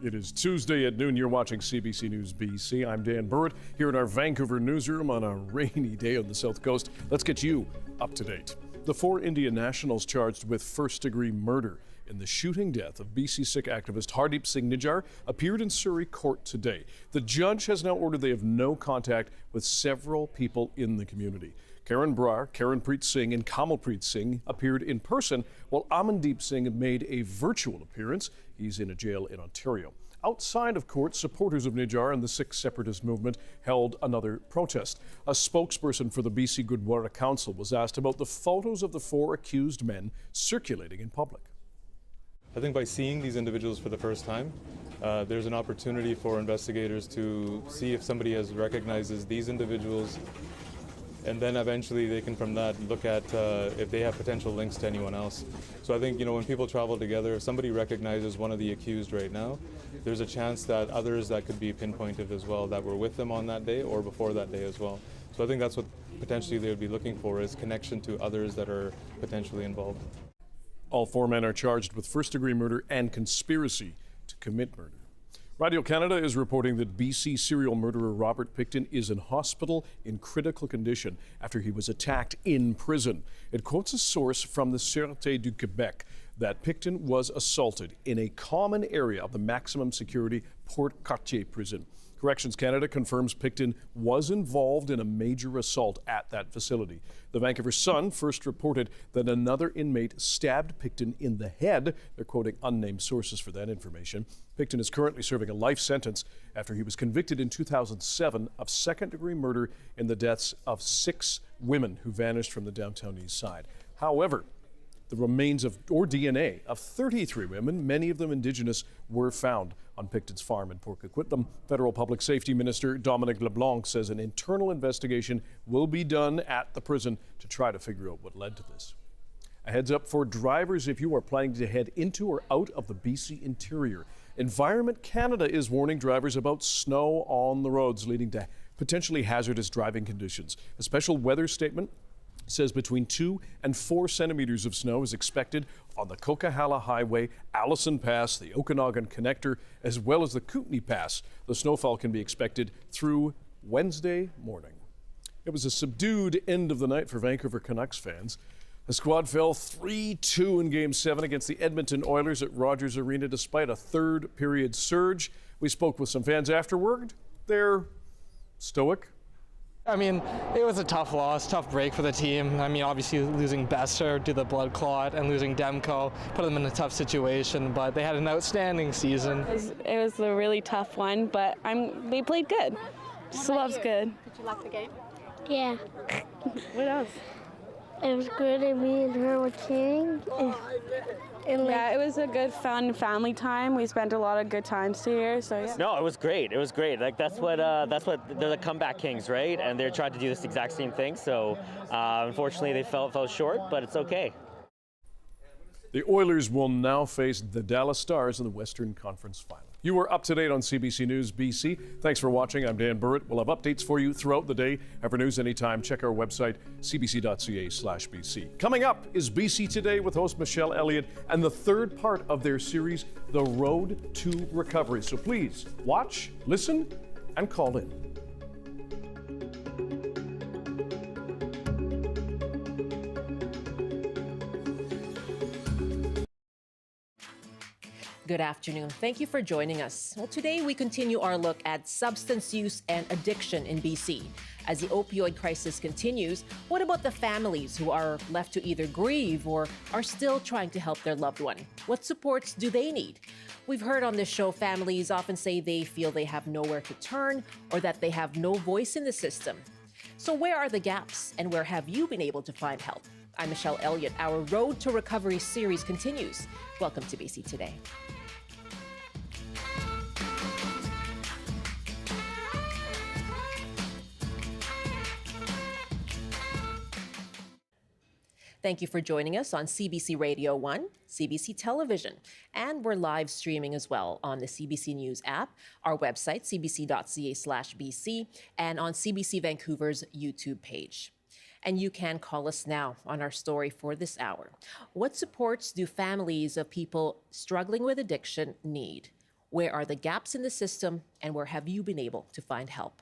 It is Tuesday at noon. You're watching CBC News BC. I'm Dan Burrett here in our Vancouver newsroom on a rainy day on the South Coast. Let's get you up to date. The 4 Indian nationals charged with first-degree murder in the shooting death of BC Sikh activist Hardeep Singh Nijjar appeared in Surrey court today. The judge has now ordered they have no contact with several people in the community. Karan Brar, Karanpreet Singh, and Kamalpreet Singh appeared in person, while Amandeep Singh made a virtual appearance. He's in a jail in Ontario. Outside of court, supporters of Nijjar and the Sikh separatist movement held another protest. A spokesperson for the BC Gurdwara Council was asked about the photos of the 4 accused men circulating in public. I think by seeing these individuals for the first time, there's an opportunity for investigators to see if somebody recognizes these individuals, and then eventually they can from that look at if they have potential links to anyone else. So I think, when people travel together, if somebody recognizes one of the accused right now, there's a chance that others that could be pinpointed as well that were with them on that day or before that day as well. So I think that's what potentially they would be looking for, is connection to others that are potentially involved. All 4 men are charged with first-degree murder and conspiracy to commit murder. Radio Canada is reporting that BC serial murderer Robert Pickton is in hospital in critical condition after he was attacked in prison. It quotes a source from the Sûreté du Québec that Pickton was assaulted in a common area of the maximum security Port Cartier prison. Corrections Canada confirms Pickton was involved in a major assault at that facility. The Vancouver Sun first reported that another inmate stabbed Pickton in the head. They're quoting unnamed sources for that information. Pickton is currently serving a life sentence after he was convicted in 2007 of second-degree murder in the deaths of 6 women who vanished from the downtown east side. However, the remains or DNA of 33 women, many of them Indigenous, were found on Pickton's farm in Port Coquitlam. Federal Public Safety Minister Dominic LeBlanc says an internal investigation will be done at the prison to try to figure out what led to this. A heads up for drivers if you are planning to head into or out of the BC interior. Environment Canada is warning drivers about snow on the roads, leading to potentially hazardous driving conditions. A special weather statement says between 2 and 4 centimeters of snow is expected on the Coquihalla Highway, Allison Pass, the Okanagan Connector, as well as the Kootenay Pass. The snowfall can be expected through Wednesday morning. It was a subdued end of the night for Vancouver Canucks fans. The squad fell 3-2 in Game 7 against the Edmonton Oilers at Rogers Arena despite a third-period surge. We spoke with some fans afterward. They're stoic. I mean, it was a tough loss, tough break for the team. I mean, obviously losing Besser to the blood clot and losing Demko put them in a tough situation, but they had an outstanding season. It was a really tough one, but they played good. Slove's good. Did you like the game? Yeah, What else? it was good and me and her were cheering. Yeah, it was a good, fun family time. We spent a lot of good times here, so yeah. No, it was great. It was great. Like that's what they're the comeback kings, right? And they're trying to do this exact same thing. So unfortunately, they fell short, but it's okay. The Oilers will now face the Dallas Stars in the Western Conference Final. You are up to date on CBC News BC. Thanks for watching. I'm Dan Burrett. We'll have updates for you throughout the day. Have our news anytime. Check our website, cbc.ca/BC. Coming up is BC Today with host Michelle Elliott and the third part of their series, The Road to Recovery. So please watch, listen, and call in. Good afternoon. Thank you for joining us. Well, today we continue our look at substance use and addiction in BC. As the opioid crisis continues, what about the families who are left to either grieve or are still trying to help their loved one? What supports do they need? We've heard on this show families often say they feel they have nowhere to turn or that they have no voice in the system. So where are the gaps and where have you been able to find help? I'm Michelle Elliott. Our Road to Recovery series continues. Welcome to BC Today. Thank you for joining us on CBC Radio 1, CBC Television, and we're live streaming as well on the CBC News app, our website, cbc.ca/BC, and on CBC Vancouver's YouTube page. And you can call us now on our story for this hour. What supports do families of people struggling with addiction need? Where are the gaps in the system, and where have you been able to find help?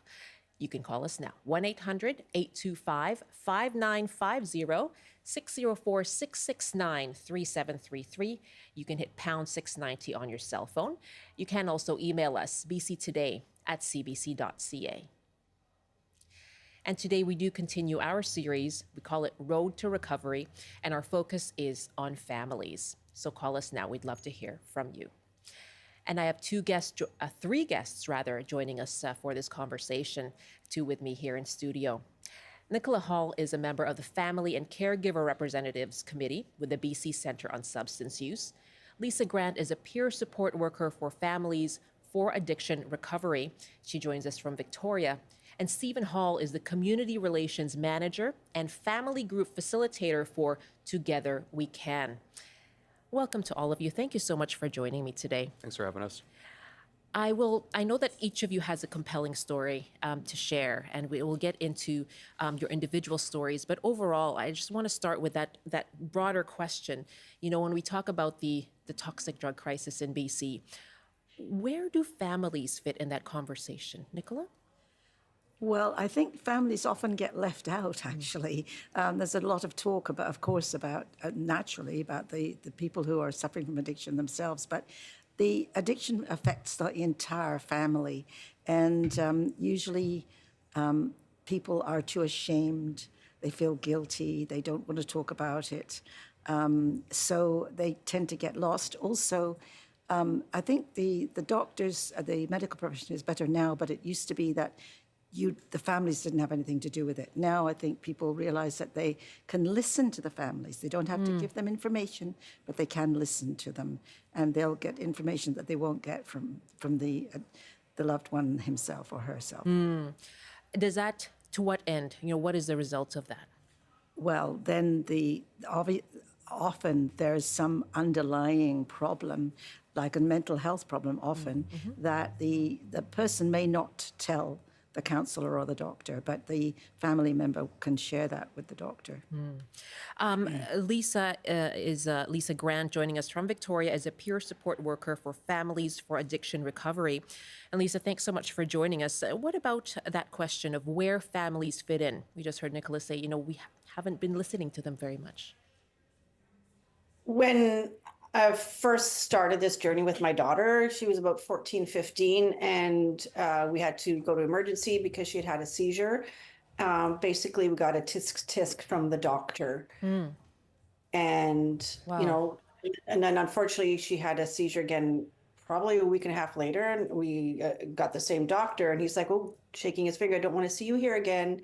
You can call us now, 1-800-825-5950, 604-669-3733. You can hit pound 690 on your cell phone. You can also email us, bctoday@cbc.ca. And today we do continue our series. We call it Road to Recovery, and our focus is on families. So call us now. We'd love to hear from you. And I have three guests joining us for this conversation, two with me here in studio. Nichola Hall is a member of the Family and Caregiver Representatives Committee with the BC Centre on Substance Use. Lisa Grant is a peer support worker for families for addiction recovery. She joins us from Victoria. And Stephen Hall is the Community Relations Manager and Family Group Facilitator for Together We Can. Welcome to all of you. Thank you so much for joining me today. Thanks for having us. I know that each of you has a compelling story to share, and we will get into your individual stories. But overall, I just want to start with that broader question. You know, when we talk about the toxic drug crisis in BC, where do families fit in that conversation? Nichola? Well, I think families often get left out, actually. There's a lot of talk about, of course, naturally about the people who are suffering from addiction themselves, but the addiction affects the entire family. And usually people are too ashamed. They feel guilty. They don't want to talk about it. So they tend to get lost. Also, I think the doctors, the medical profession is better now, but it used to be that the families didn't have anything to do with it. Now I think people realize that they can listen to the families. They don't have to give them information, but they can listen to them, and they'll get information that they won't get from the loved one himself or herself. Does that, to what end? You know, what is the result of that? Well, then often there's some underlying problem, like a mental health problem often, that the person may not tell the counselor or the doctor, but the family member can share that with the doctor. Lisa is Lisa Grant joining us from Victoria as a peer support worker for families for addiction recovery. And Lisa, thanks so much for joining us. What about that question of where families fit in? We just heard Nichola say, you know, we haven't been listening to them very much. When I first started this journey with my daughter, she was about 14, 15, and we had to go to emergency because she had had a seizure. Basically, we got a tisk from the doctor. And, Wow. you know, and then unfortunately she had a seizure again, probably a week and a half later, and we got the same doctor, and he's like, oh, shaking his finger, I don't want to see you here again.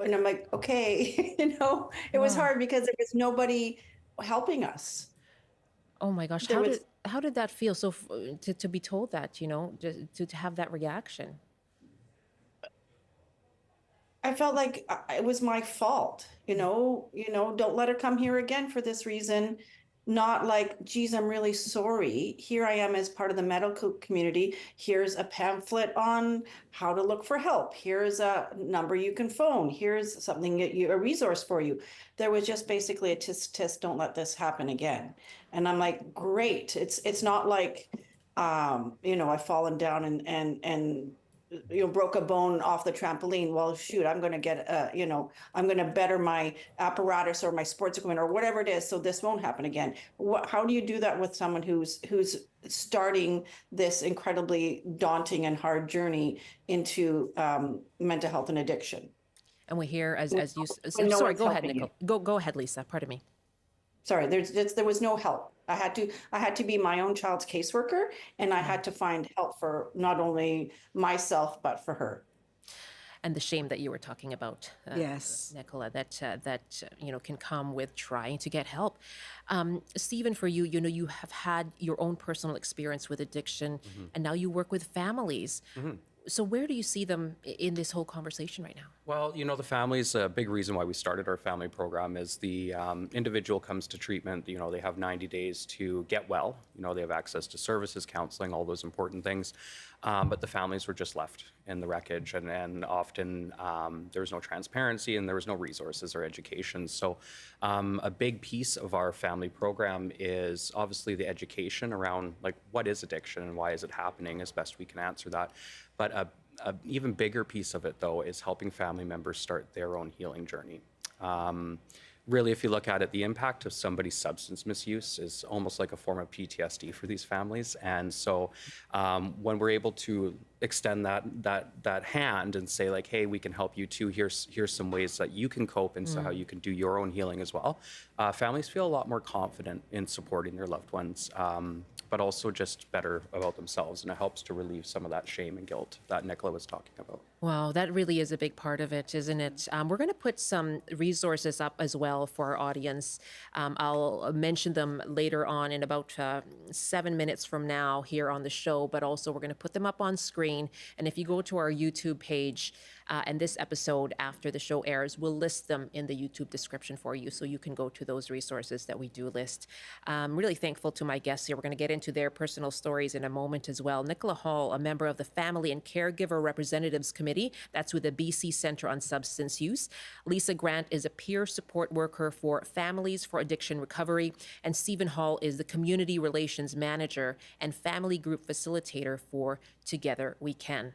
And I'm like, okay, you know, it was hard because there was nobody helping us. Oh my gosh, how did that feel? So to be told that, you know, to have that reaction. I felt like it was my fault, you know, don't let her come here again for this reason. Not like, geez, I'm really sorry. Here I am as part of the medical community. Here's a pamphlet on how to look for help. Here's a number you can phone. Here's something, a resource for you. There was just basically a tisk, don't let this happen again. And I'm like, great. It's not like, you know, I've fallen down and you know, broke a bone off the trampoline. Well, shoot, I'm going to get, you know, I'm going to better my apparatus or my sports equipment or whatever it is, so this won't happen again. How do you do that with someone who's starting this incredibly daunting and hard journey into mental health and addiction? And we hear as you, sorry, go ahead, Nichola. Go ahead, Lisa. Pardon me. Sorry, there was no help. I had to be my own child's caseworker, and I had to find help for not only myself but for her. And the shame that you were talking about, Yes. Nichola, that you know, can come with trying to get help. Stephen, for you, you know, you have had your own personal experience with addiction, and now you work with families. So where do you see them in this whole conversation right now? Well, the family's a big reason why we started our family program is the individual comes to treatment, they have 90 days to get well. They have access to services, counseling, all those important things. But the families were just left in the wreckage, and often there was no transparency and there was no resources or education. So a big piece of our family program is obviously the education around like what is addiction and why is it happening, as best we can answer that. But a even bigger piece of it, though, is helping family members start their own healing journey. Really, if you look at it, the impact of somebody's substance misuse is almost like a form of PTSD for these families. And so when we're able to extend that hand and say like, hey, we can help you too, here's some ways that you can cope and so how you can do your own healing as well, families feel a lot more confident in supporting their loved ones, but also just better about themselves. And it helps to relieve some of that shame and guilt that Nichola was talking about. Wow, that really is a big part of it, isn't it? We're going to put some resources up as well for our audience. I'll mention them later on in about 7 minutes from now here on the show, but also we're going to put them up on screen. And if you go to our YouTube page, and this episode after the show airs, we'll list them in the YouTube description for you so you can go to those resources that we do list. I'm really thankful to my guests here. We're going to get into their personal stories in a moment as well. Nichola Hall, a member of the Family and Caregiver Representatives Committee, that's with the BC Centre on Substance Use. Lisa Grant is a peer support worker for Families for Addiction Recovery, and Stephen Hall is the Community Relations Manager and Family Group Facilitator for Together We Can.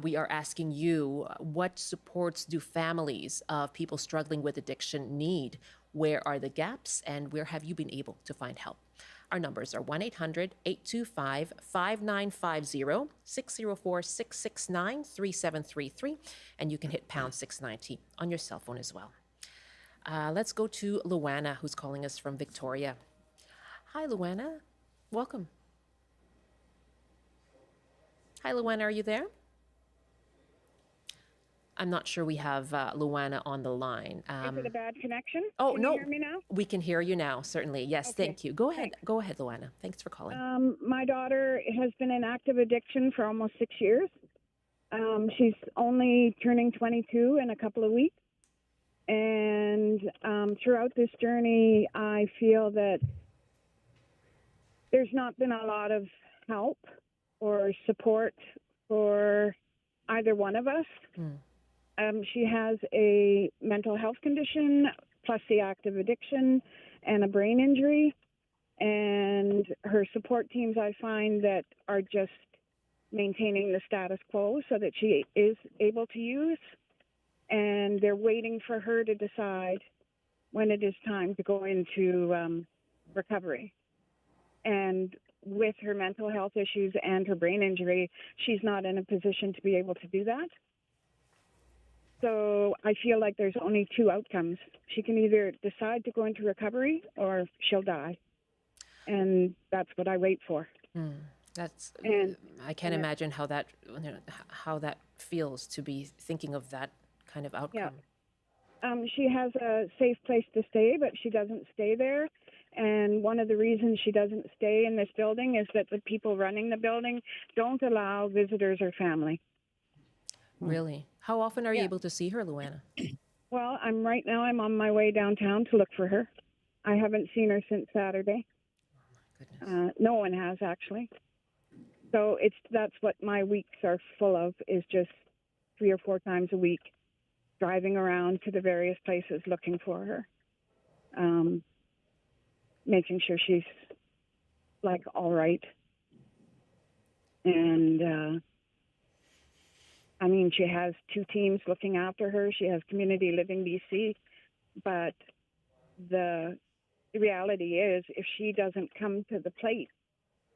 We are asking you, what supports do families of people struggling with addiction need? Where are the gaps, and where have you been able to find help? Our numbers are 1-800-825-5950, 604-669-3733, and you can hit pound 690 on your cell phone as well. Let's go to Luana, who's calling us from Victoria. Hi, Luana. Welcome. Hi, Luana, are you there? I'm not sure we have Luana on the line. Is it a bad connection? Oh, Can no. you hear me now? We can hear you now, certainly. Yes, Okay, thank you. Go ahead. thanks. Go ahead, Luana. Thanks for calling. My daughter has been in active addiction for almost 6 years. She's only turning 22 in a couple of weeks. And throughout this journey, I feel that there's not been a lot of help or support for either one of us. She has a mental health condition, plus the active addiction and a brain injury. And her support teams, I find, that are just maintaining the status quo so that she is able to use. And they're waiting for her to decide when it is time to go into recovery. And with her mental health issues and her brain injury, she's not in a position to be able to do that. So I feel like there's only two outcomes. She can either decide to go into recovery or she'll die. And that's what I wait for. I can't imagine how that feels to be thinking of that kind of outcome. Yeah. She has a safe place to stay, but she doesn't stay there. And one of the reasons she doesn't stay in this building is that the people running the building don't allow visitors or family. Really? How often are you able to see her, Luana? Well, I'm on my way downtown to look for her. I haven't seen her since Saturday. No one has, actually. So that's what my weeks are full of, is just 3 or 4 times a week driving around to the various places looking for her, making sure she's like all right. And I mean, she has 2 teams looking after her. She has Community Living BC, but the reality is, if she doesn't come to the plate,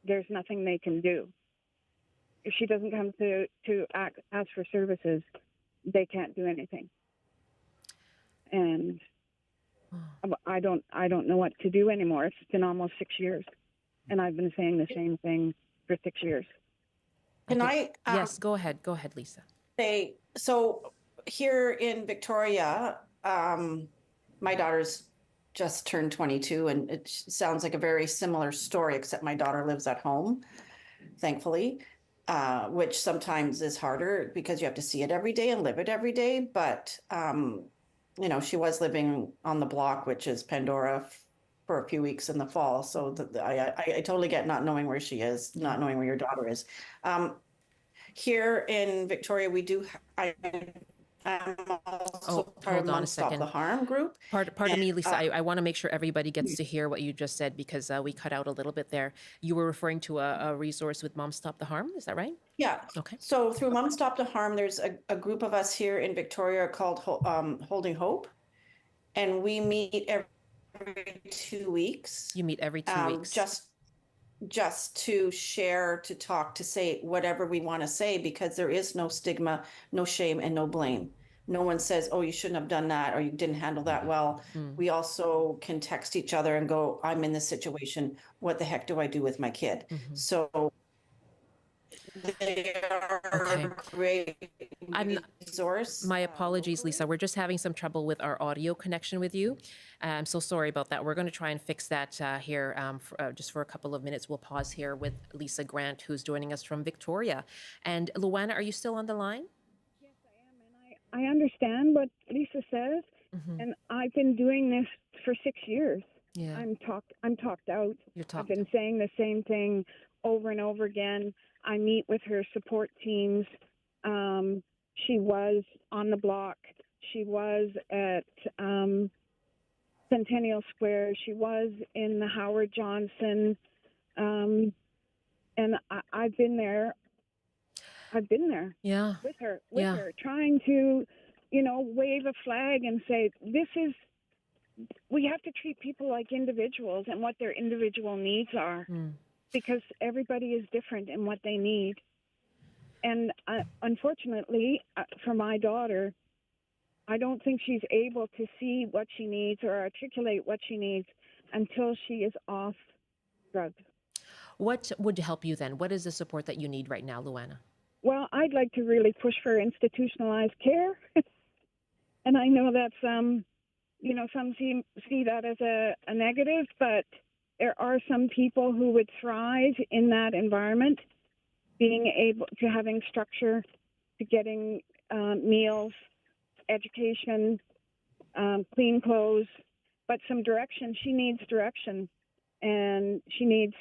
there's nothing they can do. If she doesn't come to ask for services, they can't do anything. And I don't know what to do anymore. It's been almost 6 years, and I've been saying the same thing for 6 years. Can I? Yes, go ahead, Lisa. So here in Victoria, my daughter's just turned 22, and it sounds like a very similar story, except my daughter lives at home, thankfully. which sometimes is harder because you have to see it every day and live it every day. But, she was living on the block, which is Pandora, for a few weeks in the fall. So I totally get not knowing where she is, not knowing where your daughter is. Here in Victoria, I'm also part of hold on a Mom Stop second. the Harm group. Pardon me, Lisa. I want to make sure everybody gets to hear what you just said because we cut out a little bit there. You were referring to a resource with Mom Stop the Harm. Is that right? Yeah. Okay. So through Mom Stop the Harm, there's a group of us here in Victoria called Holding Hope, and we meet every 2 weeks. You meet every 2 weeks. Just to share, to talk, to say whatever we want to say, because there is no stigma, no shame, and no blame. No one says, oh, you shouldn't have done that, or you didn't handle that well. We also can text each other and go, I'm in this situation. What the heck do I do with my kid? So they are a great resource. My apologies, Lisa. We're just having some trouble with our audio connection with you. I'm so sorry about that. We're going to try and fix that here just for a couple of minutes. We'll pause here with Lisa Grant, who's joining us from Victoria. And Luana, are you still on the line? Yes, I am. And I understand what Lisa says. And I've been doing this for 6 years. Yeah. I'm talked out. You're talked I've been saying the same thing over and over again. I meet with her support teams. She was on the block. She was at Centennial Square. She was in the Howard Johnson. And I've been there. Yeah. With her, trying to, wave a flag and say, we have to treat people like individuals and what their individual needs are. Because everybody is different in what they need. And unfortunately, for my daughter, I don't think she's able to see what she needs or articulate what she needs until she is off drugs. What would help you then? What is the support that you need right now, Luana? Well, I'd like to really push for institutionalized care. And I know that some see that as a negative, but there are some people who would thrive in that environment, being able to having structure, to getting meals, education, clean clothes, but some direction. She needs direction, and she needs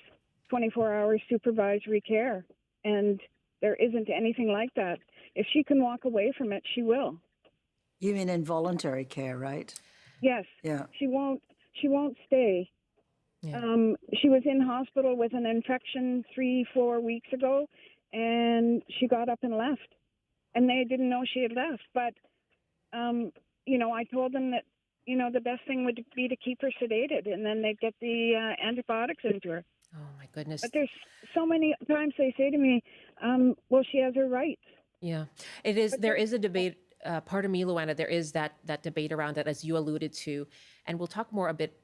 24-hour supervisory care, and there isn't anything like that. If she can walk away from it, she will. You mean involuntary care, right? Yes. Yeah. She won't stay. Yeah. She was in hospital with an infection 3-4 weeks ago, and she got up and left. And they didn't know she had left. But, I told them that, the best thing would be to keep her sedated, and then they'd get the antibiotics into her. Oh, my goodness. But there's so many times they say to me, well, she has her rights. Yeah, it is. There is a debate. Pardon me, Luana, there is that debate around that, as you alluded to. And we'll talk more a bit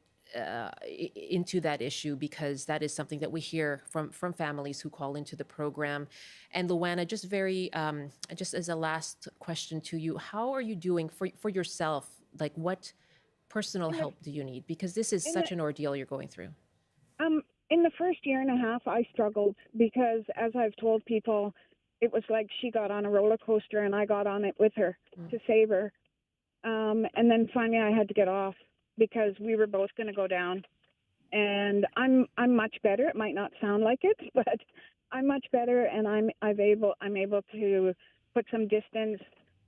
into that issue, because that is something that we hear from families who call into the program. And Luana, just just as a last question to you, how are you doing for yourself? Like, what personal help do you need? Because this is such an ordeal you're going through. In the first year and a half, I struggled because, as I've told people, it was like she got on a roller coaster and I got on it with her to save her. And then finally I had to get off because we were both going to go down. And I'm much better. It might not sound like it, but I'm much better, and I'm able to put some distance.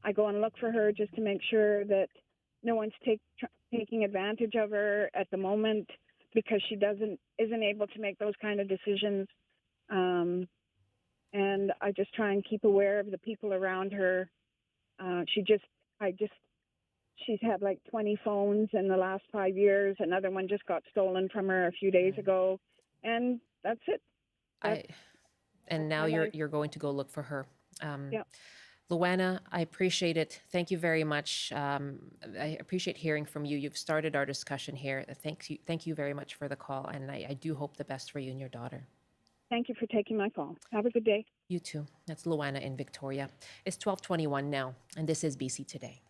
I go and look for her just to make sure that no one's taking advantage of her at the moment, because she isn't able to make those kind of decisions. And I just try and keep aware of the people around her. She's had like 20 phones in the last 5 years. Another one just got stolen from her a few days ago, and that's it. And now you're going to go look for her. Yeah. Luana, I appreciate it. Thank you very much. I appreciate hearing from you. You've started our discussion here. Thank you very much for the call, and I do hope the best for you and your daughter. Thank you for taking my call. Have a good day. You too. That's Luana in Victoria. It's 12:21 now, and this is BC Today.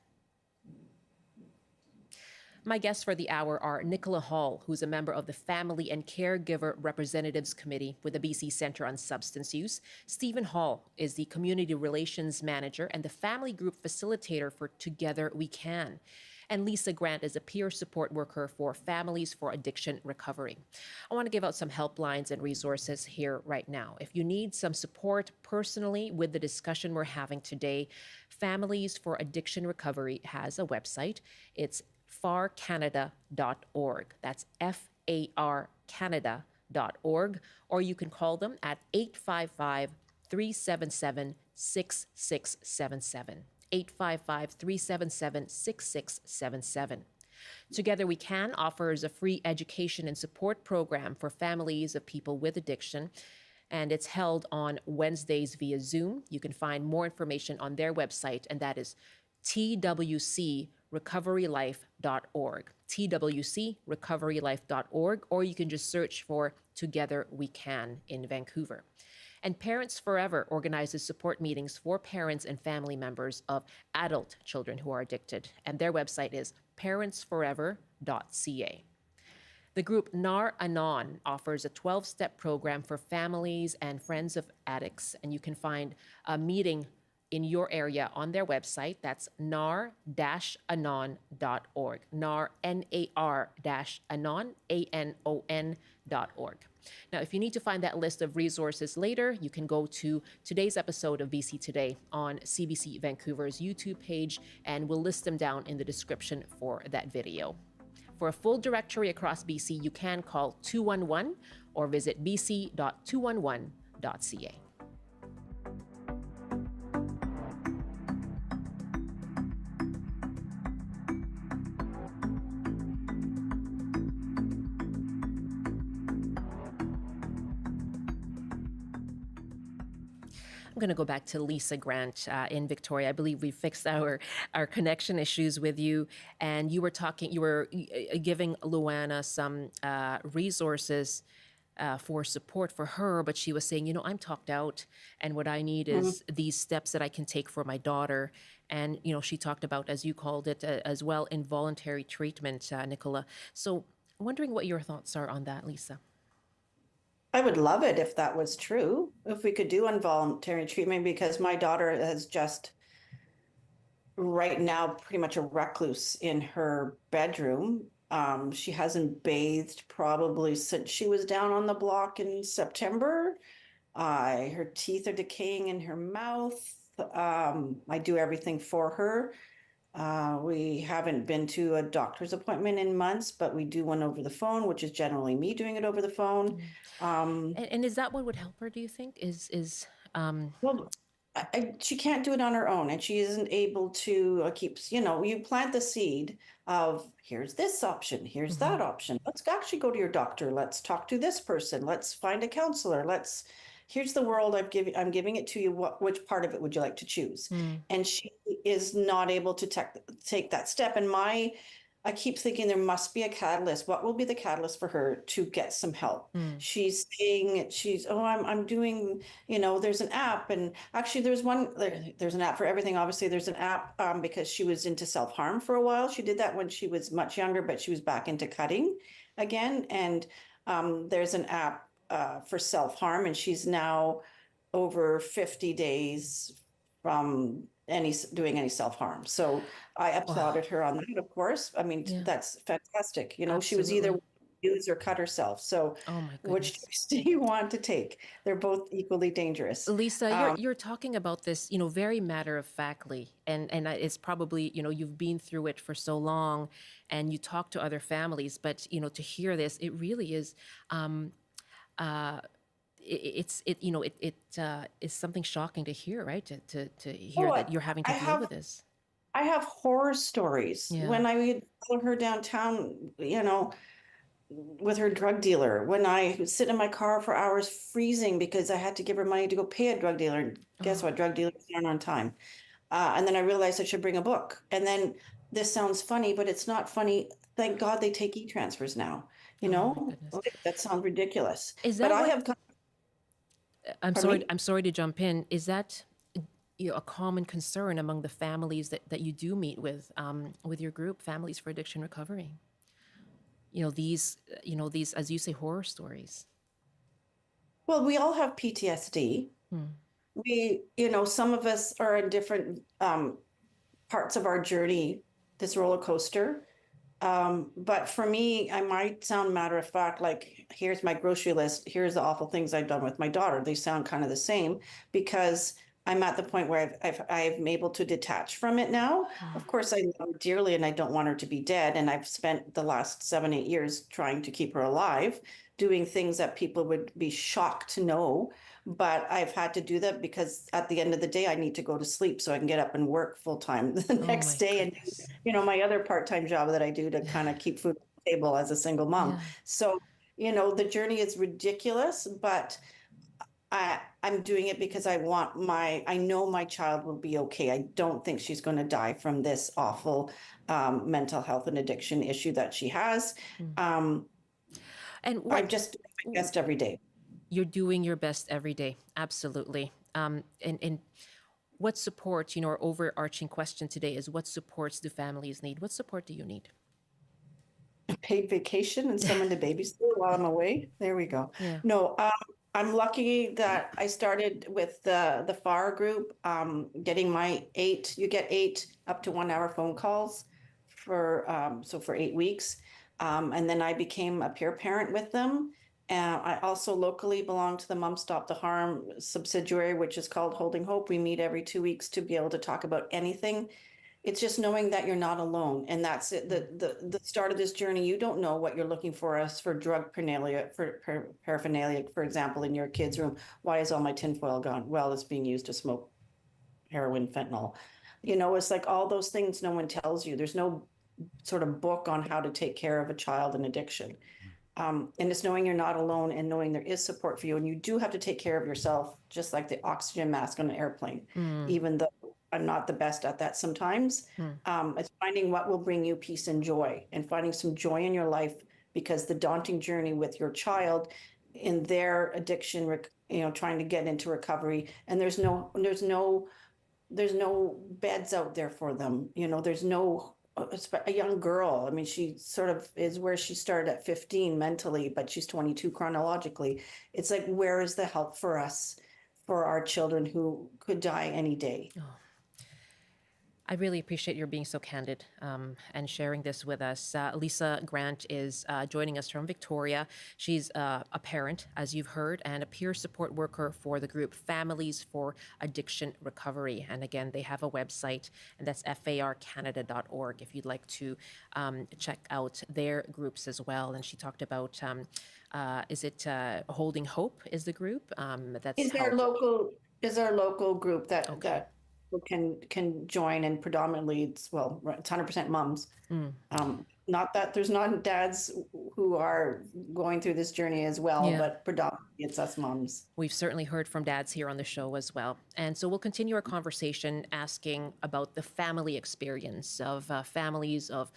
My guests for the hour are Nichola Hall, who's a member of the Family and Caregiver Representatives Committee with the BC Centre on Substance Use. Stephen Hall is the Community Relations Manager and the Family Group Facilitator for Together We Can. And Lisa Grant is a peer support worker for Families for Addiction Recovery. I want to give out some helplines and resources here right now. If you need some support personally with the discussion we're having today, Families for Addiction Recovery has a website. It's farcanada.org. That's FAR Canada.org. Or you can call them at 855-377-6677. 855-377-6677. Together We Can offers a free education and support program for families of people with addiction, and it's held on Wednesdays via Zoom. You can find more information on their website, and that is twcrecoverylife.org. twcrecoverylife.org, or you can just search for Together We Can in Vancouver. And Parents Forever organizes support meetings for parents and family members of adult children who are addicted, and their website is parentsforever.ca. The group Nar Anon offers a 12-step program for families and friends of addicts, and you can find a meeting in your area on their website. That's nar-anon.org. Nar, N-A-R-anon, A-N-O-N.org. Now, if you need to find that list of resources later, you can go to today's episode of BC Today on CBC Vancouver's YouTube page, and we'll list them down in the description for that video. For a full directory across BC, you can call 211 or visit bc.211.ca. I'm going to go back to Lisa Grant in Victoria. I believe we fixed our connection issues with you, and you were giving Luana some resources for support for her, but she was saying, I'm talked out, and what I need is these steps that I can take for my daughter. And, she talked about, as you called it, as well, involuntary treatment, Nichola. So wondering what your thoughts are on that, Lisa. I would love it if that was true, if we could do involuntary treatment, because my daughter is just right now pretty much a recluse in her bedroom. She hasn't bathed probably since she was down on the block in September. Her teeth are decaying in her mouth. I do everything for her. We haven't been to a doctor's appointment in months, but we do one over the phone, which is generally me doing it over the phone. And is that what would help her, do you think? Well, she can't do it on her own, and she isn't able to you plant the seed of, here's this option, here's that option. Let's actually go to your doctor. Let's talk to this person. Let's find a counselor. Here's the world I'm giving it to you. Which part of it would you like to choose? And she is not able to take that step. And I keep thinking there must be a catalyst. What will be the catalyst for her to get some help? She's saying I'm doing, there's an app, and actually there's an app for everything. Obviously there's an app because she was into self-harm for a while. She did that when she was much younger, but she was back into cutting again. And there's an app for self-harm, and she's now over 50 days from doing any self-harm. So I applauded her on that, of course. I mean, that's fantastic. She was either use or cut herself. So which choice do you want to take? They're both equally dangerous. Lisa, you're talking about this, very matter-of-factly, and it's probably, you've been through it for so long, and you talk to other families, but, to hear this, it really is, it's something shocking to hear, right? To hear that you're having to deal with this. I have horror stories. When I would follow her downtown, with her drug dealer, when I would sit in my car for hours freezing because I had to give her money to go pay a drug dealer. And guess what? Drug dealers aren't on time. And then I realized I should bring a book. And then this sounds funny, but it's not funny. Thank God they take e-transfers now. That sounds ridiculous. Is that I'm sorry to jump in. Is that a common concern among the families that you do meet with your group, Families for Addiction Recovery? These, as you say, horror stories. Well, we all have PTSD. We, some of us are in different parts of our journey, this roller coaster. But for me, I might sound matter of fact, like, here's my grocery list. Here's the awful things I've done with my daughter. They sound kind of the same because I'm at the point where I'm able to detach from it now. Of course, I love her dearly and I don't want her to be dead. And I've spent the last 7-8 years trying to keep her alive, doing things that people would be shocked to know. But I've had to do that because at the end of the day, I need to go to sleep so I can get up and work full time the next day. Goodness. And, my other part-time job that I do to kind of keep food on the table as a single mom. Yeah. So, the journey is ridiculous, but I'm doing it because I know my child will be okay. I don't think she's going to die from this awful mental health and addiction issue that she has. And I'm just doing my best every day. You're doing your best every day. Absolutely. And what support, our overarching question today is, what supports do families need? What support do you need? A paid vacation and someone to babysit while I'm away. There we go. Yeah. No, I'm lucky that I started with the FAR group, getting my 8, you get 8 up to 1 hour phone calls for 8 weeks. And then I became a peer parent with them. I also locally belong to the Mom Stop the Harm subsidiary, which is called Holding Hope. We meet every 2 weeks to be able to talk about anything. It's just knowing that you're not alone. And that's it. The start of this journey, you don't know what you're looking for us for drug paraphernalia, for example, in your kid's room. Why is all my tinfoil gone? Well, it's being used to smoke heroin, fentanyl. It's like all those things no one tells you. There's no sort of book on how to take care of a child in addiction. And it's knowing you're not alone and knowing there is support for you. And you do have to take care of yourself, just like the oxygen mask on an airplane, even though I'm not the best at that sometimes. It's finding what will bring you peace and joy, and finding some joy in your life, because the daunting journey with your child in their addiction, trying to get into recovery, and there's no beds out there for them. There's no, a young girl. I mean, she sort of is where she started at 15 mentally, but she's 22 chronologically. It's like, where is the help for us, for our children who could die any day? I really appreciate your being so candid and sharing this with us. Lisa Grant is joining us from Victoria. She's a parent, as you've heard, and a peer support worker for the group Families for Addiction Recovery. And again, they have a website, and that's farcanada.org if you'd like to check out their groups as well. And she talked about, Holding Hope is the group? Is our local group that can join, and predominantly it's 100% moms. Not that there's not dads who are going through this journey as well, but predominantly it's us moms. We've certainly heard from dads here on the show as well. And so we'll continue our conversation asking about the family experience of families of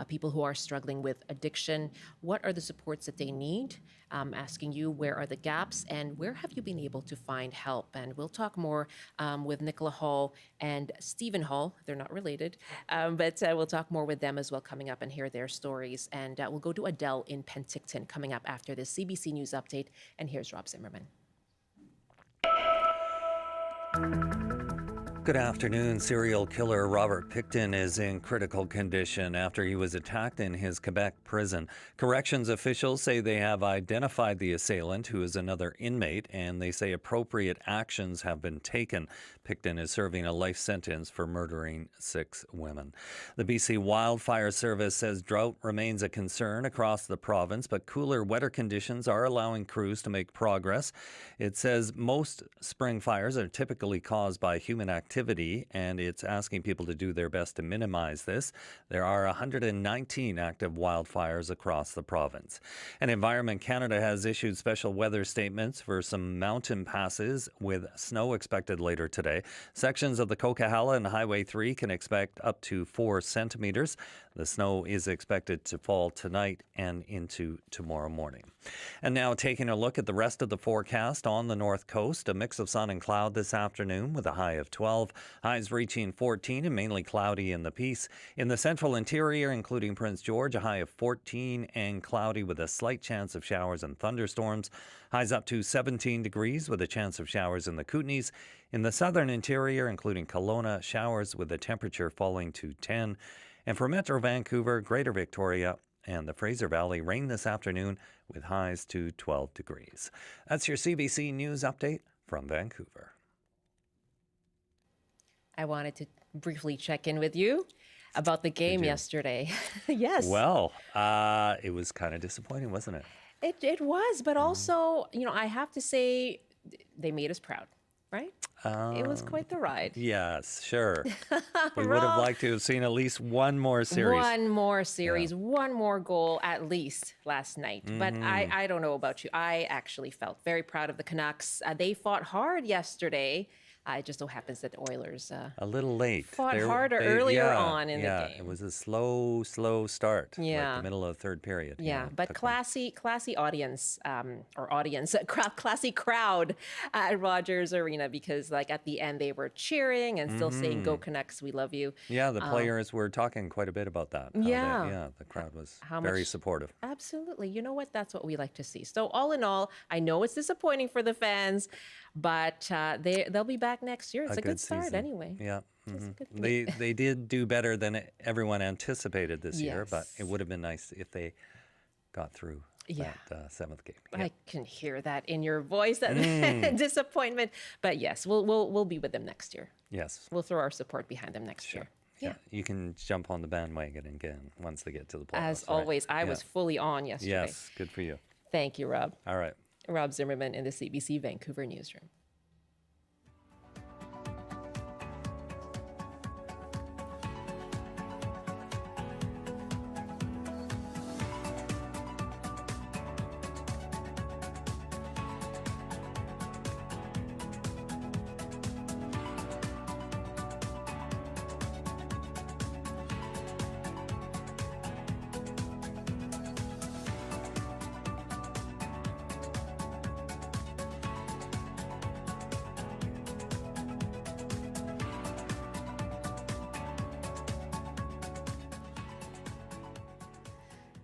people who are struggling with addiction. What are the supports that they need? Asking you, where are the gaps, and where have you been able to find help? And we'll talk more with Nichola Hall and Stephen Hall. They're not related, but we'll talk more with them as well coming up and hear their stories. And we'll go to Adele in Penticton coming up after this CBC News update. And here's Rob Zimmerman. Good afternoon. Serial killer Robert Pickton is in critical condition after he was attacked in his Quebec prison. Corrections officials say they have identified the assailant, who is another inmate, and they say appropriate actions have been taken. Pickton is serving a life sentence for murdering 6 women. The BC Wildfire Service says drought remains a concern across the province, but cooler, wetter conditions are allowing crews to make progress. It says most spring fires are typically caused by human activity, and it's asking people to do their best to minimize this. There are 119 active wildfires across the province. And Environment Canada has issued special weather statements for some mountain passes with snow expected later today. Sections of the Coquihalla and Highway 3 can expect up to 4 centimeters. The snow is expected to fall tonight and into tomorrow morning. And now taking a look at the rest of the forecast on the north coast, a mix of sun and cloud this afternoon with a high of 12, highs reaching 14 and mainly cloudy in the Peace. In the central interior, including Prince George, a high of 14 and cloudy with a slight chance of showers and thunderstorms. Highs up to 17 degrees with a chance of showers in the Kootenays. In the southern interior, including Kelowna, showers with the temperature falling to 10. And for Metro Vancouver, Greater Victoria, and the Fraser Valley, rain this afternoon with highs to 12 degrees. That's your CBC News update from Vancouver. I wanted to briefly check in with you about the game yesterday. Yes. Well, it was kind of disappointing, wasn't it? It was, but also, I have to say they made us proud, right? It was quite the ride. Yes, sure. We would have liked to have seen at least one more series. One more series, one more goal at least last night. But I don't know about you. I actually felt very proud of the Canucks. They fought hard yesterday. It just so happens that the Oilers a little late. Fought harder earlier on in the game. It was a slow start. Yeah. Like the middle of the third period. Yeah, but classy audience, classy crowd at Rogers Arena, because like at the end they were cheering and still saying, "Go Canucks, we love you." Yeah, the players were talking quite a bit about that. The crowd was very supportive. Absolutely. You know what? That's what we like to see. So all in all, I know it's disappointing for the fans, but they'll be back next year. It's a good start season. Anyway. Yeah. They did do better than everyone anticipated this year, but it would have been nice if they got through that seventh game. Yeah. I can hear that in your voice, that disappointment. But yes, we'll be with them next year. Yes. We'll throw our support behind them next year. Yeah, you can jump on the bandwagon again once they get to the playoffs. As always, I was fully on yesterday. Yes, good for you. Thank you, Rob. All right. Rob Zimmerman in the CBC Vancouver newsroom.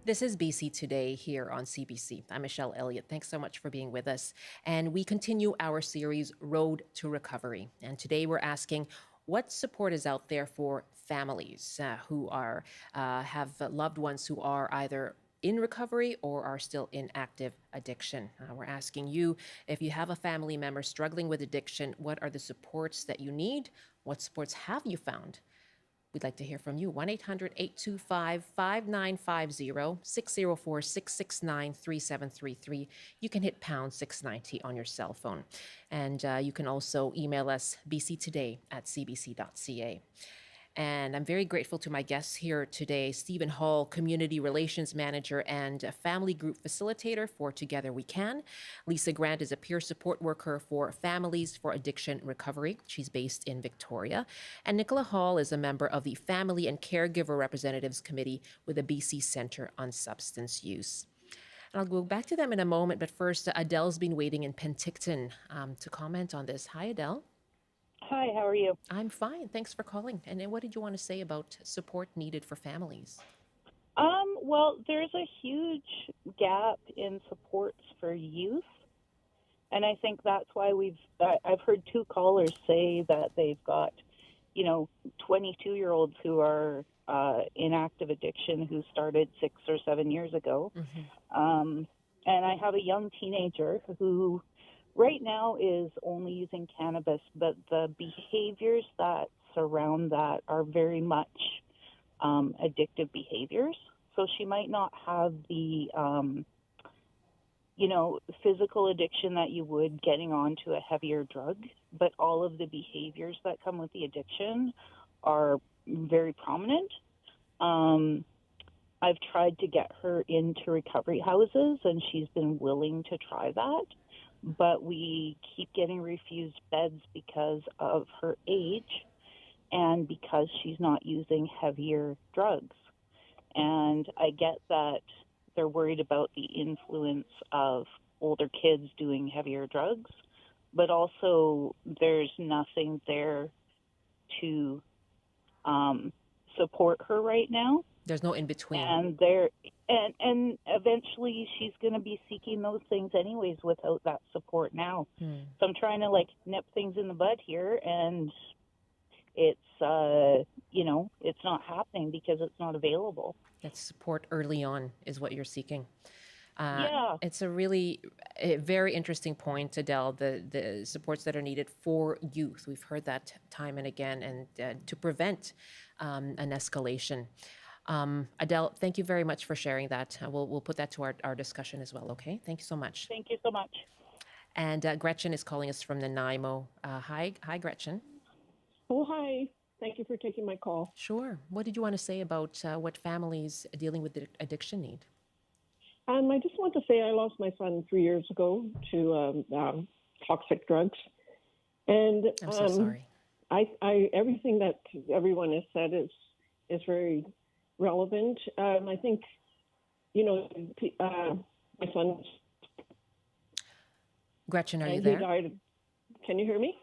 This is BC Today here on CBC. I'm Michelle Elliott. Thanks so much for being with us. And we continue our series, Road to Recovery. And today we're asking what support is out there for families who have loved ones who are either in recovery or are still in active addiction. We're asking you, if you have a family member struggling with addiction, what are the supports that you need? What supports have you found? We'd like to hear from you. 1-800-825-5950, 604-669-3733. You can hit pound 690 on your cell phone. And you can also email us bctoday@cbc.ca. And I'm very grateful to my guests here today, Stephen Hall, Community Relations Manager and Family Group Facilitator for Together We Can. Lisa Grant is a peer support worker for Families for Addiction Recovery. She's based in Victoria. And Nichola Hall is a member of the Family and Caregiver Representatives Committee with the BC Centre on Substance Use. And I'll go back to them in a moment, but first, Adele's been waiting in Penticton to comment on this. Hi, Adele. Hi, how are you? I'm fine. Thanks for calling. And then what did you want to say about support needed for families? Well, there's a huge gap in supports for youth. And I think that's why I've heard two callers say that they've got, 22-year-olds who are in active addiction who started 6 or 7 years ago. And I have a young teenager who right now is only using cannabis, but the behaviors that surround that are very much addictive behaviors. So she might not have the, physical addiction that you would getting onto a heavier drug, but all of the behaviors that come with the addiction are very prominent. I've tried to get her into recovery houses, and she's been willing to try that. But we keep getting refused beds because of her age and because she's not using heavier drugs. And I get that they're worried about the influence of older kids doing heavier drugs, but also there's nothing there to support her right now. There's no in between. And eventually she's going to be seeking those things anyways without that support now. So I'm trying to like nip things in the bud here, and it's it's not happening because it's not available. That support early on is what you're seeking. Yeah. It's a very interesting point, Adele, the supports that are needed for youth. We've heard that time and again, and to prevent an escalation. Adele, thank you very much for sharing that. We'll put that to our discussion as well, okay? Thank you so much. Thank you so much. And Gretchen is calling us from Nanaimo. Hi, Gretchen. Oh, hi. Thank you for taking my call. Sure. What did you want to say about what families dealing with addiction need? I just want to say I lost my son 3 years ago to toxic drugs. And I'm so sorry. I everything that everyone has said is very relevant. I think, my son. Gretchen, are you there? He died. Can you hear me?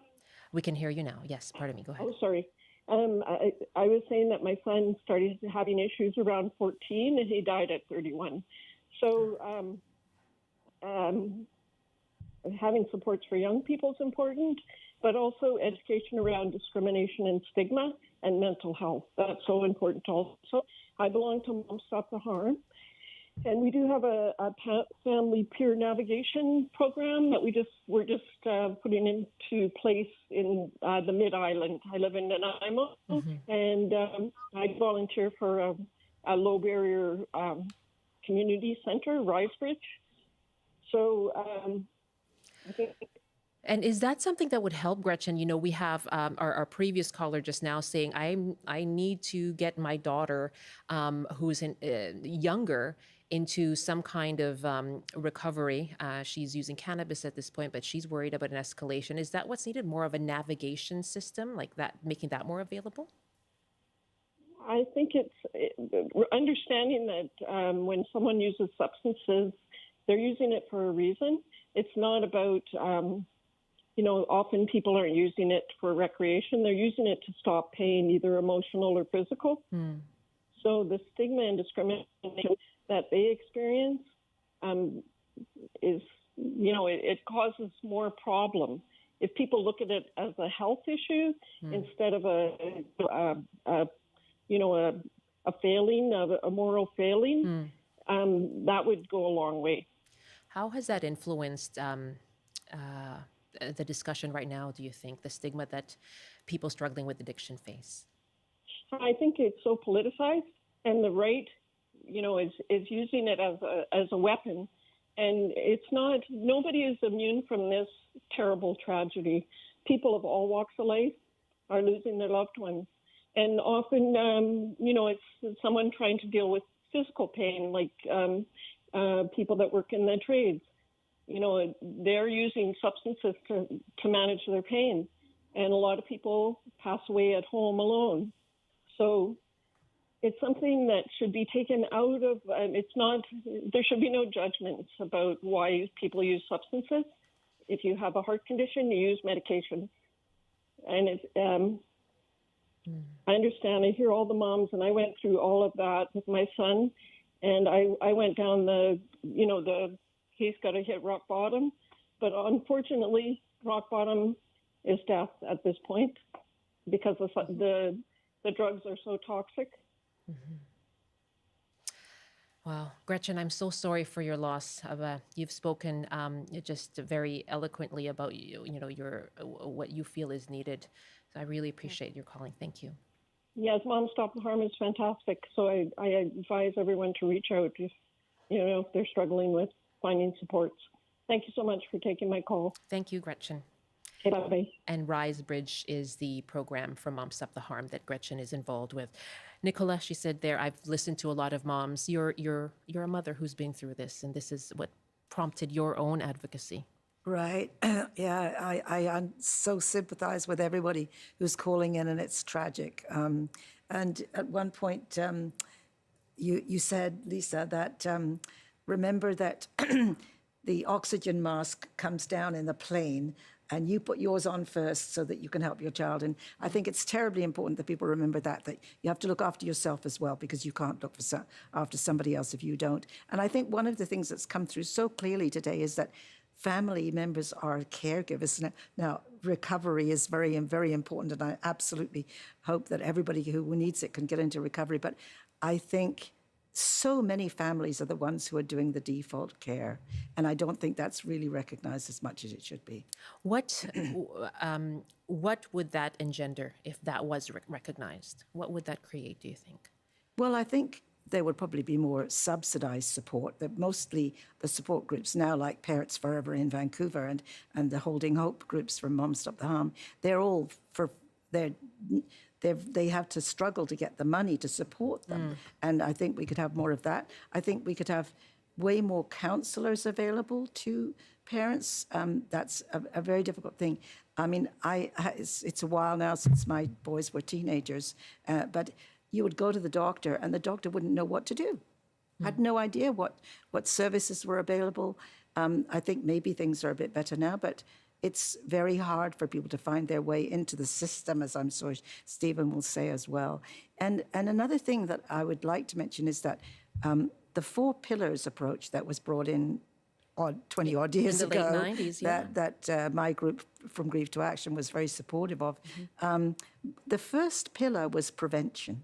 We can hear you now. Yes, pardon me. Go ahead. Oh, sorry. I was saying that my son started having issues around 14 and he died at 31. So having supports for young people is important, but also education around discrimination and stigma and mental health. That's so important also. I belong to Mom Stop the Harm, and we do have a family peer navigation program that we're just putting into place in the Mid-Island. I live in Nanaimo, and I volunteer for a low barrier community center, Risebridge. So I think. And is that something that would help, Gretchen? We have our previous caller just now saying, I need to get my daughter, who's younger, into some kind of recovery. She's using cannabis at this point, but she's worried about an escalation. Is that what's needed? More of a navigation system like that, making that more available? I think it's understanding that when someone uses substances, they're using it for a reason. It's not about, often people aren't using it for recreation. They're using it to stop pain, either emotional or physical. So the stigma and discrimination that they experience is, it causes more problem. If people look at it as a health issue instead of a failing, a moral failing, that would go a long way. How has that influenced the discussion right now, do you think, the stigma that people struggling with addiction face? I think it's so politicized, and the right, is using it as a weapon. And it's not, nobody is immune from this terrible tragedy. People of all walks of life are losing their loved ones. And often, it's someone trying to deal with physical pain, like people that work in the trades. They're using substances to manage their pain. And a lot of people pass away at home alone. So it's something that should be taken out of, there should be no judgments about why people use substances. If you have a heart condition, you use medication. And I understand, I hear all the moms, and I went through all of that with my son. And I went down he's got to hit rock bottom. But unfortunately, rock bottom is death at this point because the drugs are so toxic. Wow. Gretchen, I'm so sorry for your loss. You've spoken just very eloquently about your what you feel is needed. So I really appreciate your calling. Thank you. Yes, Mom Stop the Harm is fantastic. So I advise everyone to reach out if they're struggling with finding supports. Thank you so much for taking my call. Thank you, Gretchen. Okay, bye-bye. And Risebridge is the program from Mom Stop the Harm that Gretchen is involved with. Nichola, she said there, I've listened to a lot of moms. You're a mother who's been through this, and this is what prompted your own advocacy. Right. Yeah, I so sympathize with everybody who's calling in, and it's tragic. And at one point, you said, Lisa, that remember that the oxygen mask comes down in the plane and you put yours on first so that you can help your child. And I think it's terribly important that people remember that you have to look after yourself as well, because you can't look after somebody else if you don't. And I think one of the things that's come through so clearly today is that family members are caregivers. Now, recovery is very, very important, and I absolutely hope that everybody who needs it can get into recovery. But I think so many families are the ones who are doing the default care, and I don't think that's really recognized as much as it should be. What would that engender if that was recognized? What would that create, do you think? Well, I think there would probably be more subsidized support. That mostly the support groups now, like Parents Forever in Vancouver and the Holding Hope groups from Mom Stop the Harm, they're all they have to struggle to get the money to support them. And I think we could have more of that. I think we could have way more counselors available to parents. That's a very difficult thing. I mean, it's a while now since my boys were teenagers, but you would go to the doctor and the doctor wouldn't know what to do. Had no idea what services were available. I think maybe things are a bit better now, but it's very hard for people to find their way into the system, as I'm sure Stephen will say as well. And another thing that I would like to mention is that the 4 pillars approach that was brought in 20-odd years in the ago, late 90s, yeah. that my group From Grief to Action was very supportive of. The first pillar was prevention,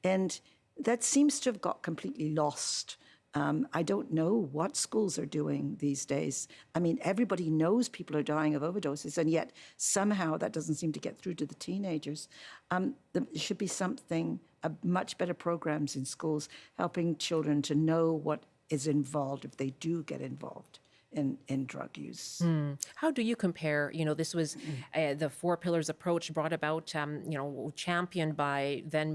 and that seems to have got completely lost. I don't know what schools are doing these days. I mean, everybody knows people are dying of overdoses, and yet somehow that doesn't seem to get through to the teenagers. There should be much better programs in schools helping children to know what is involved if they do get involved in drug use. How do you compare, this was the 4 pillars approach brought about, championed by then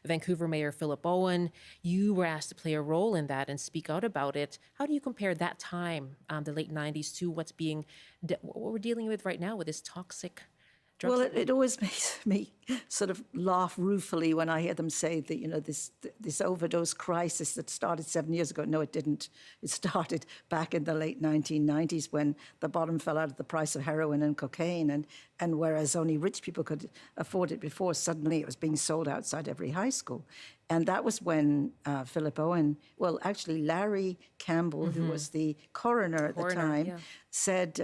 Vancouver Mayor Philip Owen. You were asked to play a role in that and speak out about it. How do you compare that time, the late 90s, to what we're dealing with right now with this toxic drugs? Well, it always makes me sort of laugh ruefully when I hear them say that, this overdose crisis that started 7 years ago. No, it didn't. It started back in the late 1990s when the bottom fell out of the price of heroin and cocaine. And whereas only rich people could afford it before, suddenly it was being sold outside every high school. And that was when Philip Owen, well, actually Larry Campbell, who was the coroner at the time, said,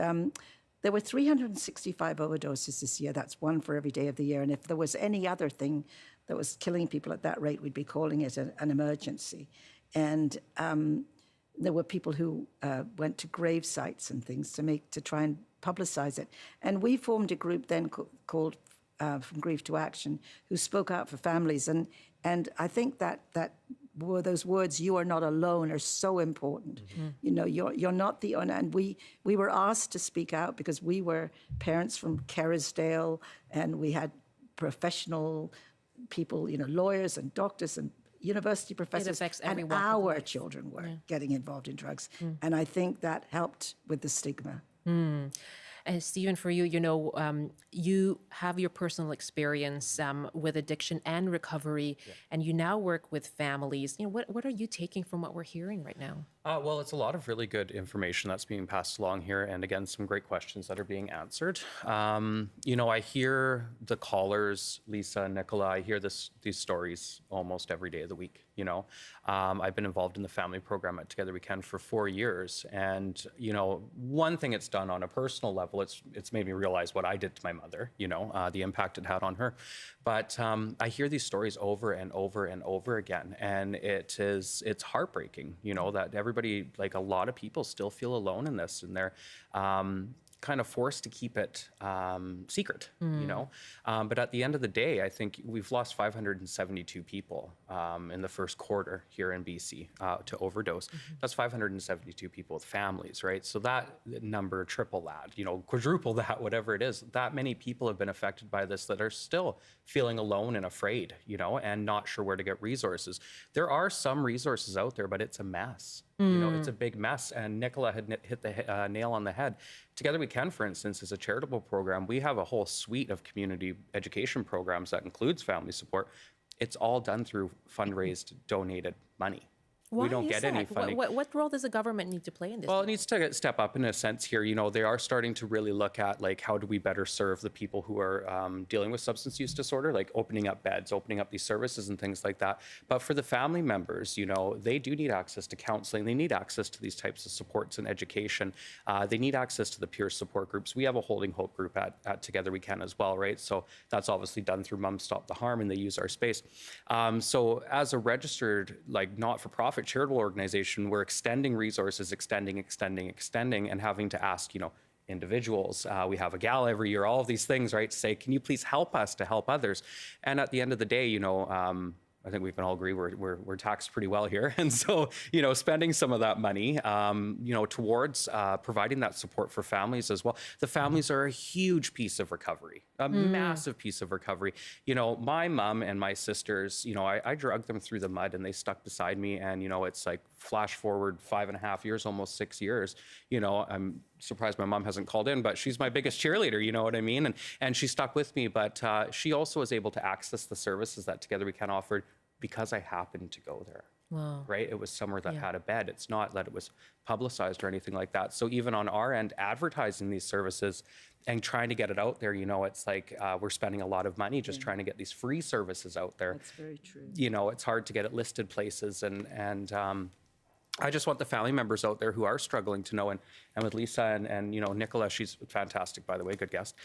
there were 365 overdoses this year. That's 1 for every day of the year. And if there was any other thing that was killing people at that rate, we'd be calling it an emergency. And there were people who went to grave sites and things to try and publicize it. And we formed a group then called From Grief to Action, who spoke out for families. And I think that those words, "you are not alone," are so important. You're not the only. And we were asked to speak out because we were parents from Kerrisdale, and we had professional people, lawyers and doctors and university professors, It affects and every walk of our life. children were getting involved in drugs. And I think that helped with the stigma. And Stephen, for you, you have your personal experience with addiction and recovery, and you now work with families. What are you taking from what we're hearing right now? Well, it's a lot of really good information that's being passed along here, and again, some great questions that are being answered. I hear the callers, Lisa and Nichola, I hear these stories almost every day of the week. I've been involved in the family program at Together We Can for 4 years, and one thing it's done on a personal level, it's made me realize what I did to my mother. The impact it had on her. But I hear these stories over and over and over again, and it's heartbreaking. That everybody, like a lot of people, still feel alone in this, and they're kind of forced to keep it secret, But at the end of the day, I think we've lost 572 people in the first quarter here in BC to overdose. That's 572 people with families, right? So that number, triple that, quadruple that, whatever it is, that many people have been affected by this that are still feeling alone and afraid, and not sure where to get resources. There are some resources out there, but it's a mess. It's a big mess. And Nichola had hit the nail on the head. Together We Can, for instance, is a charitable program. We have a whole suite of community education programs that includes family support. It's all done through fundraised, donated money. Why we don't is get that? any funding. What role does the government need to play in this? Well, it needs to step up in a sense here. You know, they are starting to really look at like how do we better serve the people who are dealing with substance use disorder, like opening up beds, opening up these services and things like that. But for the family members, you know, they do need access to counseling. They need access to these types of supports and education. They need access to the peer support groups. We have a Holding Hope group at Together We Can as well, right? So that's obviously done through Mums Stop the Harm, and they use our space. So as a registered, like not-for-profit charitable organization, we're extending resources, extending, and having to ask, you know, individuals. We have a gala every year, all of these things, right? To say, can you please help us to help others? And at the end of the day, you know, I think we can all agree we're taxed pretty well here. And so, you know, spending some of that money, you know, towards providing that support for families as well. The families are a huge piece of recovery, a massive piece of recovery. You know, my mom and my sisters, you know, I dragged them through the mud and they stuck beside me. And, you know, it's like flash forward 5.5 years, almost 6 years, you know, I'm surprised my mom hasn't called in, but she's my biggest cheerleader, you know what I mean? And she stuck with me, but she also was able to access the services that Together We Can offered because I happened to go there. Wow. Right? It was somewhere that had a bed. It's not that it was publicized or anything like that. So even on our end, advertising these services and trying to get it out there, you know, it's like we're spending a lot of money just trying to get these free services out there. That's very true. You know, it's hard to get it listed places, and I just want the family members out there who are struggling to know, and with Lisa and you know, Nichola, she's fantastic, by the way, good guest.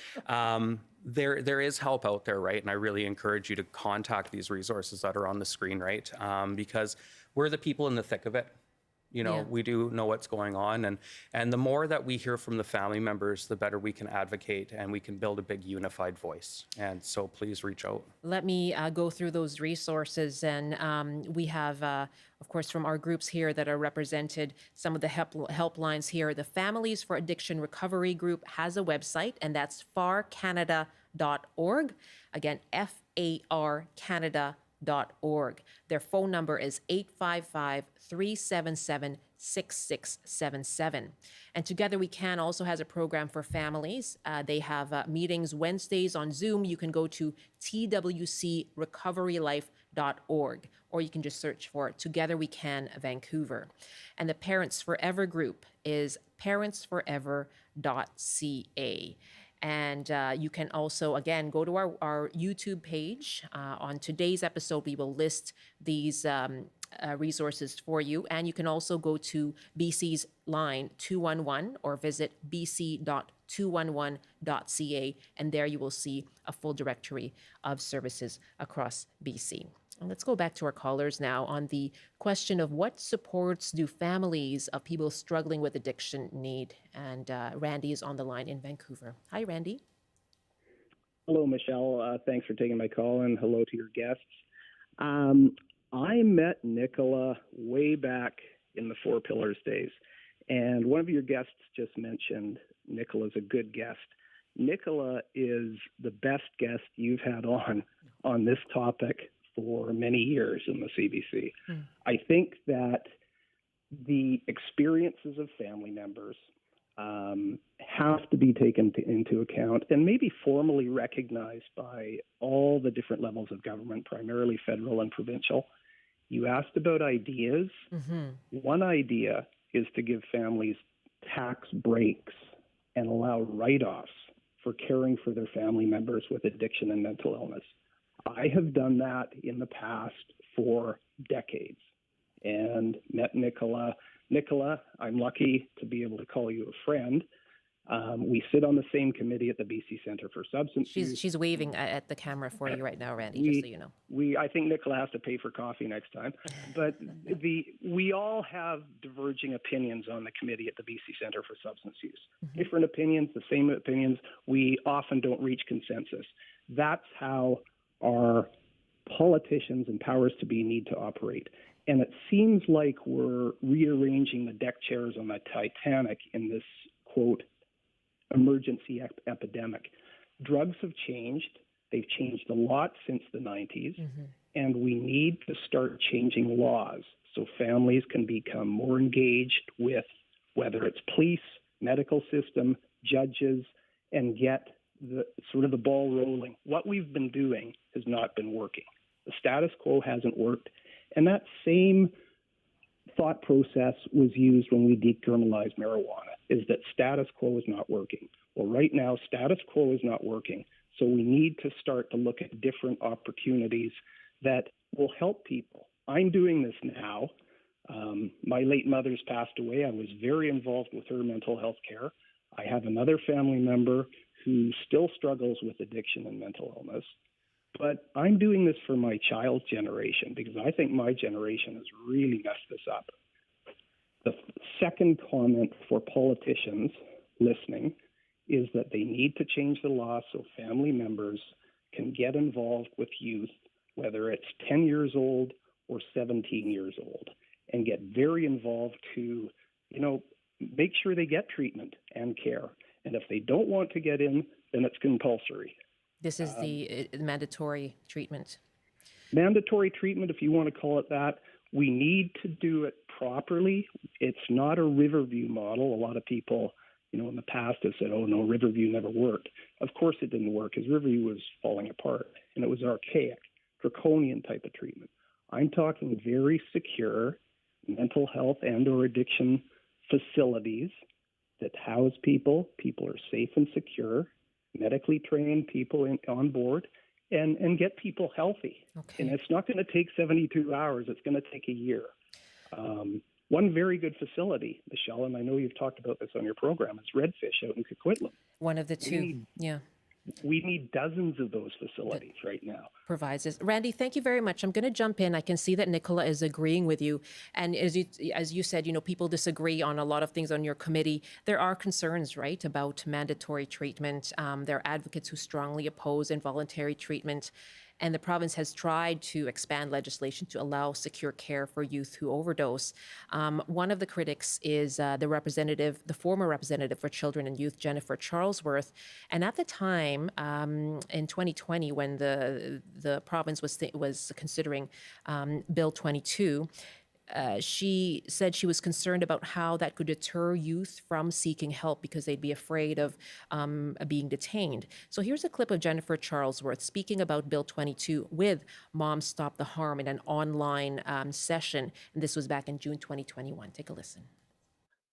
There is help out there, right? And I really encourage you to contact these resources that are on the screen, right? Because we're the people in the thick of it. You know, we do know what's going on. And the more that we hear from the family members, the better we can advocate and we can build a big unified voice. And so please reach out. Let me go through those resources. And we have, of course, from our groups here that are represented, some of the helplines here. The Families for Addiction Recovery Group has a website, and that's farcanada.org. Again, FARcanada.org. Their phone number is 855-377-6677. And Together We Can also has a program for families. They have meetings Wednesdays on Zoom. You can go to twcrecoverylife.org, or you can just search for Together We Can Vancouver. And the Parents Forever group is parentsforever.ca. And you can also, again, go to our YouTube page. On today's episode, we will list these resources for you. And you can also go to BC's line 211 or visit bc.211.ca. And there you will see a full directory of services across BC. And let's go back to our callers now on the question of what supports do families of people struggling with addiction need? And Randy is on the line in Vancouver. Hi, Randy. Hello, Michelle. Thanks for taking my call, and hello to your guests. I met Nichola way back in the Four Pillars days, and one of your guests just mentioned Nichola's a good guest. Nichola is the best guest you've had on this topic for many years in the CBC. I think that the experiences of family members have to be taken into account and maybe formally recognized by all the different levels of government, primarily federal and provincial. You asked about ideas. One idea is to give families tax breaks and allow write-offs for caring for their family members with addiction and mental illness. I have done that in the past for decades and met Nichola. Nichola, I'm lucky to be able to call you a friend. We sit on the same committee at the BC Centre for Substance Use. She's waving at the camera for you right now, Randy, just so you know. I think Nichola has to pay for coffee next time. But we all have diverging opinions on the committee at the BC Centre for Substance Use. Different opinions, the same opinions. We often don't reach consensus. That's how our politicians and powers to be need to operate. And it seems like we're rearranging the deck chairs on the Titanic in this, quote, emergency epidemic. Drugs have changed. They've changed a lot since the 90s. And we need to start changing laws so families can become more engaged with whether it's police, medical system, judges, and get the ball rolling. What we've been doing has not been working. The status quo hasn't worked. And that same thought process was used when we decriminalized marijuana, is that status quo is not working. Well, right now, status quo is not working. So we need to start to look at different opportunities that will help people. I'm doing this now. My late mother's passed away. I was very involved with her mental health care. I have another family member who still struggles with addiction and mental illness. But I'm doing this for my child's generation because I think my generation has really messed this up. The second comment for politicians listening is that they need to change the law so family members can get involved with youth, whether it's 10 years old or 17 years old, and get very involved to, make sure they get treatment and care. And if they don't want to get in, then it's compulsory. This is the mandatory treatment. Mandatory treatment, if you want to call it that. We need to do it properly. It's not a Riverview model. A lot of people, in the past have said, oh, no, Riverview never worked. Of course it didn't work because Riverview was falling apart, and it was archaic, draconian type of treatment. I'm talking very secure mental health and or addiction facilities that house people. People are safe and secure, medically trained people on board, and get people healthy. Okay. And it's not going to take 72 hours. It's going to take a year. One very good facility, Michelle, and I know you've talked about this on your program, is Redfish out in Coquitlam. One of the two, yeah. We need dozens of those facilities right now. Provides this. Randy, thank you very much. I'm going to jump in. I can see that Nichola is agreeing with you. And as you said, people disagree on a lot of things on your committee. There are concerns, right, about mandatory treatment. There are advocates who strongly oppose involuntary treatment. And the province has tried to expand legislation to allow secure care for youth who overdose. One of the critics is the former representative for children and youth, Jennifer Charlesworth. And at the time, in 2020, when the province was considering Bill 22, she said she was concerned about how that could deter youth from seeking help because they'd be afraid of being detained. So here's a clip of Jennifer Charlesworth speaking about Bill 22 with Moms Stop the Harm in an online session. And this was back in June 2021. Take a listen.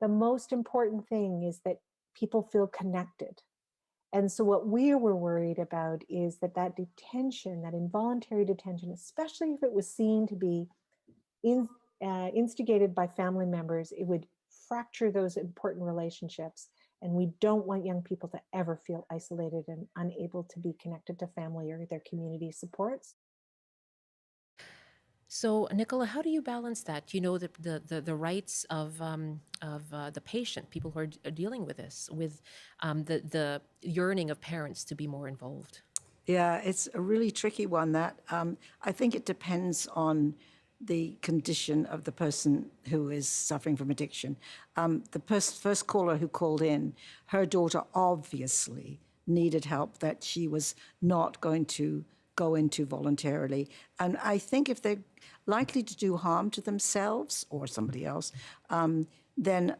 The most important thing is that people feel connected. And so what we were worried about is that detention, that involuntary detention, especially if it was seen to be instigated by family members, it would fracture those important relationships. And we don't want young people to ever feel isolated and unable to be connected to family or their community supports. So, Nichola, how do you balance that? The rights of the patient, people who are dealing with this, with the yearning of parents to be more involved? Yeah, it's a really tricky one. That I think it depends on the condition of the person who is suffering from addiction. The first caller who called in, her daughter obviously needed help that she was not going to go into voluntarily. And I think if they're likely to do harm to themselves or somebody else, then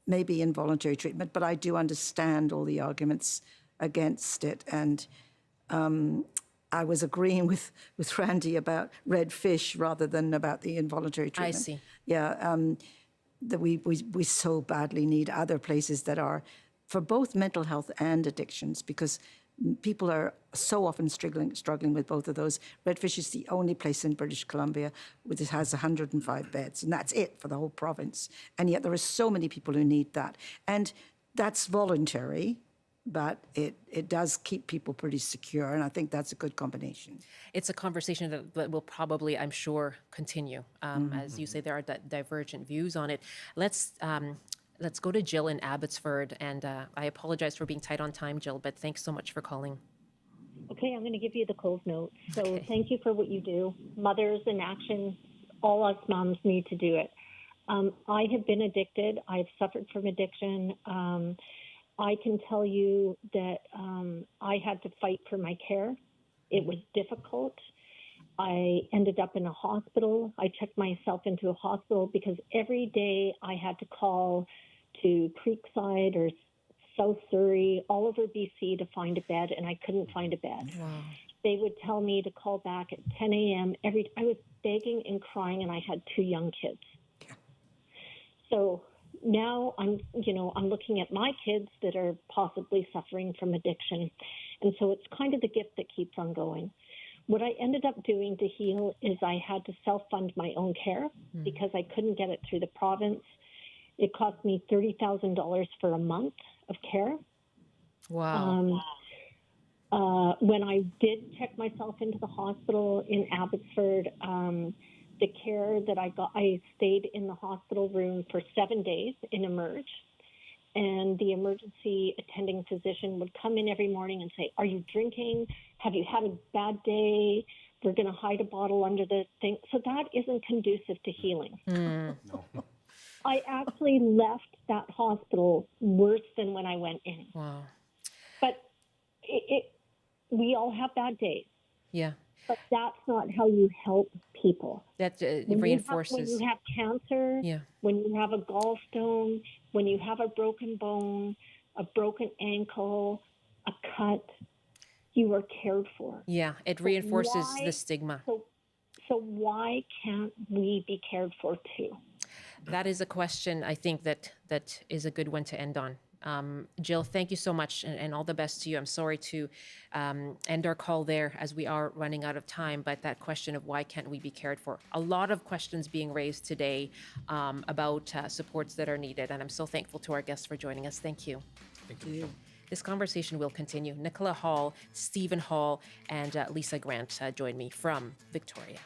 maybe involuntary treatment. But I do understand all the arguments against it. And I was agreeing with Randy about Redfish rather than about the involuntary treatment. I see. Yeah, that we so badly need other places that are for both mental health and addictions, because people are so often struggling with both of those. Redfish is the only place in British Columbia that has 105 beds, and that's it for the whole province. And yet there are so many people who need that. And that's voluntary, but it does keep people pretty secure, and I think that's a good combination. It's a conversation that will probably, I'm sure, continue. As you say, there are divergent views on it. Let's go to Jill in Abbotsford, and I apologize for being tight on time, Jill, but thanks so much for calling. Okay, I'm going to give you the cold note. So Thank you for what you do. Mothers in action, all us moms need to do it. I have been addicted. I've suffered from addiction. I can tell you that I had to fight for my care. It was difficult. I ended up in a hospital. I checked myself into a hospital because every day I had to call to Creekside or South Surrey, all over BC to find a bed, and I couldn't find a bed. Wow. They would tell me to call back at 10 a.m. I was begging and crying, and I had 2 young kids. So now I'm looking at my kids that are possibly suffering from addiction. And so it's kind of the gift that keeps on going. What I ended up doing to heal is I had to self-fund my own care because I couldn't get it through the province. It cost me $30,000 for a month of care. Wow. When I did check myself into the hospital in Abbotsford, the care that I got, I stayed in the hospital room for 7 days in Emerge. And the emergency attending physician would come in every morning and say, "Are you drinking? Have you had a bad day? We're going to hide a bottle under the thing." So that isn't conducive to healing. I actually left that hospital worse than when I went in. Wow. But we all have bad days. Yeah. But that's not how you help people. That When reinforces. you have cancer, Yeah. when you have a gallstone, when you have a broken bone, a broken ankle, a cut, you are cared for. Yeah, it So reinforces why- the stigma. So why can't we be cared for too? That is a question I think that is a good one to end on. Jill, thank you so much and all the best to you. I'm sorry to end our call there as we are running out of time, but that question of why can't we be cared for? A lot of questions being raised today about supports that are needed, and I'm so thankful to our guests for joining us. Thank you. Thank you. This conversation will continue. Nichola Hall, Stephen Hall, and Lisa Grant join me from Victoria.